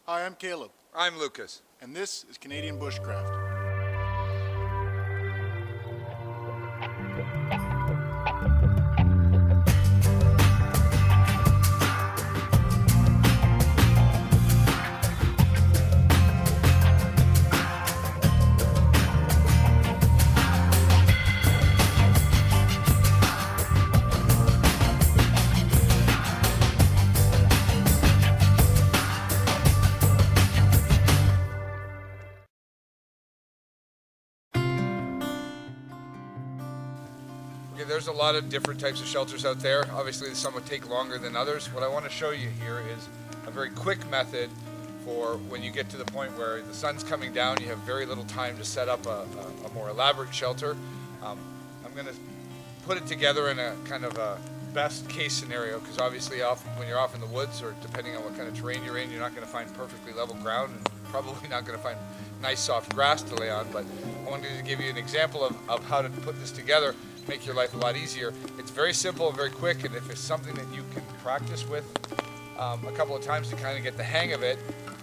Hi, I'm Caleb, I'm Lucas. and this is Canadian Bushcraft. Okay, there's a lot of different types of shelters out there. Obviously, some would take longer than others. What I want to show you here is a very quick method for when you get to the point where the sun's coming down, you have very little time to set up a more elaborate shelter. I'm going to put it together in a kind of a best case scenario, because obviously when you're off in the woods, or depending on what kind of terrain you're in, you're not going to find perfectly level ground, and probably not going to find nice soft grass to lay on. But I wanted to give you an example of how to put this together, make your life a lot easier. It's very simple and very quick, and if it's something that you can practice with a couple of times to kind of get the hang of it,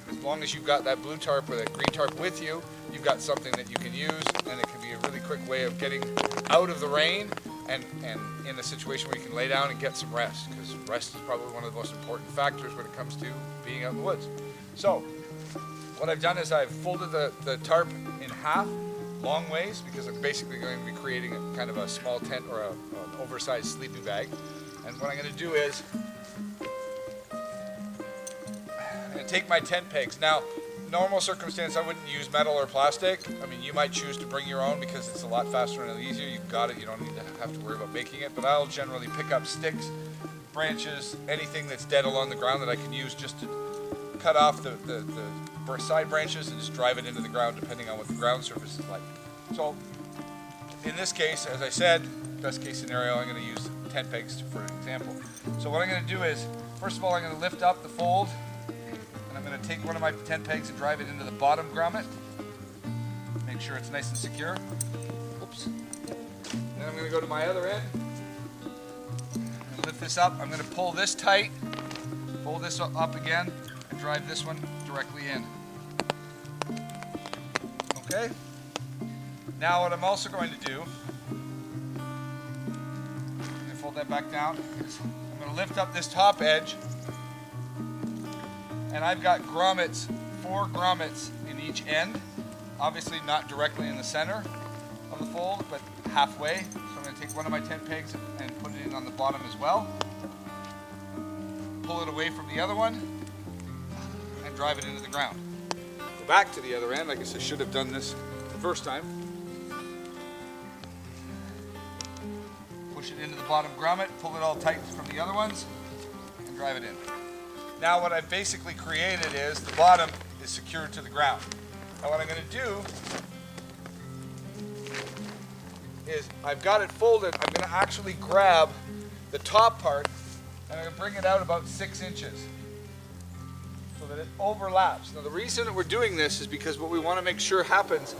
as long as you've got that blue tarp or that green tarp with you, you've got something that you can use, and it can be a really quick way of getting out of the rain and in a situation where you can lay down and get some rest, because rest is probably one of the most important factors when it comes to being out in the woods. So what I've done is I've folded the tarp in half long ways, because I'm basically going to be creating a kind of a small tent or an oversized sleeping bag. And what I'm going to do is I'm going to take my tent pegs. Now, normal circumstance, I wouldn't use metal or plastic. I mean, you might choose to bring your own because it's a lot faster and easier. You've got it. You don't need to have to worry about making it. But I'll generally pick up sticks, branches, anything that's dead along the ground that I can use just to cut off the side branches and just drive it into the ground, depending on what the ground surface is like. So in this case, as I said, best case scenario, I'm going to use tent pegs for an example. So what I'm going to do is, first of all, I'm going to lift up the fold, and I'm going to take one of my tent pegs and drive it into the bottom grommet. Make sure it's nice and secure. Oops. Then I'm going to go to my other end and lift this up. I'm going to pull this tight, fold this up again, and drive this one directly in. Okay. Now what I'm also going to do, I'm going to fold that back down, is I'm going to lift up this top edge, and I've got grommets, 4 grommets in each end, obviously not directly in the center of the fold, but halfway. So I'm going to take one of my tent pegs and put it in on the bottom as well, pull it away from the other one, and drive it into the ground. Go back to the other end. I guess I should have done this the first time. Push it into the bottom grommet, pull it all tight from the other ones, and drive it in. Now what I've basically created is the bottom is secured to the ground. Now what I'm going to do is I've got it folded. I'm going to actually grab the top part and I'm going to bring it out about 6 inches so that it overlaps. Now the reason that we're doing this is because what we want to make sure happens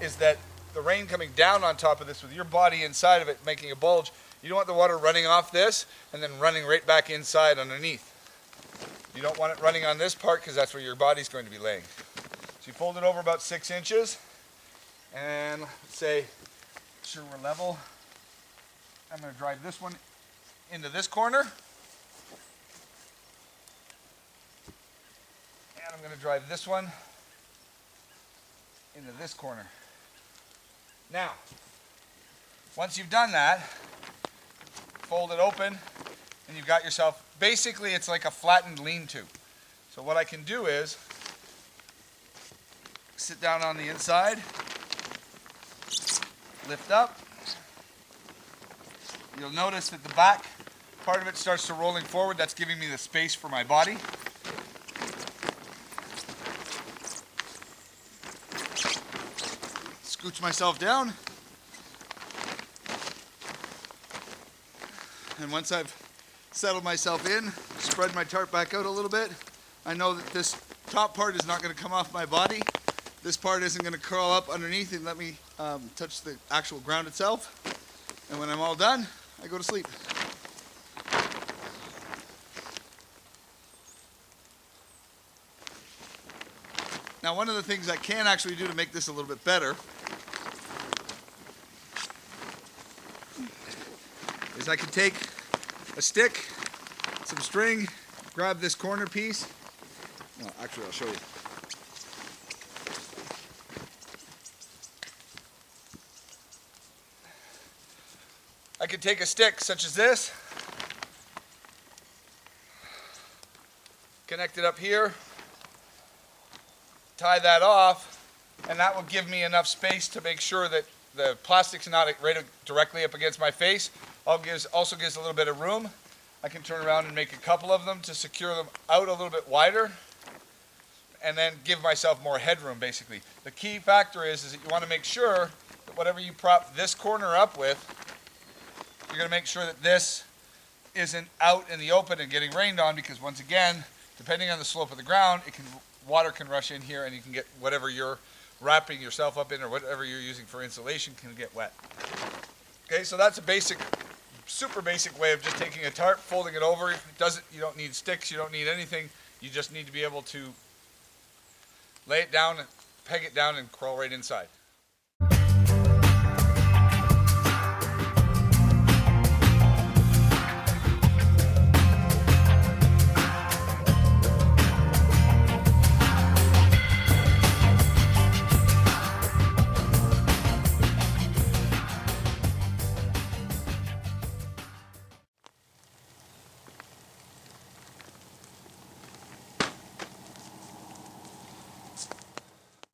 is that the rain coming down on top of this with your body inside of it making a bulge, you don't want the water running off this and then running right back inside underneath. You don't want it running on this part because that's where your body's going to be laying. So you fold it over about 6 inches, and let's say, sure we're level. I'm going to drive this one into this corner, and I'm going to drive this one into this corner. Now, once you've done that, fold it open, and you've got yourself, basically it's like a flattened lean-to. So what I can do is sit down on the inside, lift up. You'll notice that the back part of it starts to rolling forward. That's giving me the space for my body. Scooch myself down. And once I've settled myself in, spread my tarp back out a little bit, I know that this top part is not going to come off my body. This part isn't going to curl up underneath and let me touch the actual ground itself. And when I'm all done, I go to sleep. Now, one of the things I can actually do to make this a little bit better is I can take a stick, some string, grab this corner piece. No, actually, I'll show you. I can take a stick such as this, connect it up here, tie that off, and that will give me enough space to make sure that the plastic's not right directly up against my face. Also gives a little bit of room. I can turn around and make a couple of them to secure them out a little bit wider, and then give myself more headroom, basically. The key factor is that you want to make sure that whatever you prop this corner up with, you're going to make sure that this isn't out in the open and getting rained on, because once again, depending on the slope of the ground, water can rush in here and you can get whatever you're wrapping yourself up in or whatever you're using for insulation can get wet. Okay, so that's a basic, super basic way of just taking a tarp, folding it over. You don't need sticks, you don't need anything. You just need to be able to lay it down, peg it down, and crawl right inside.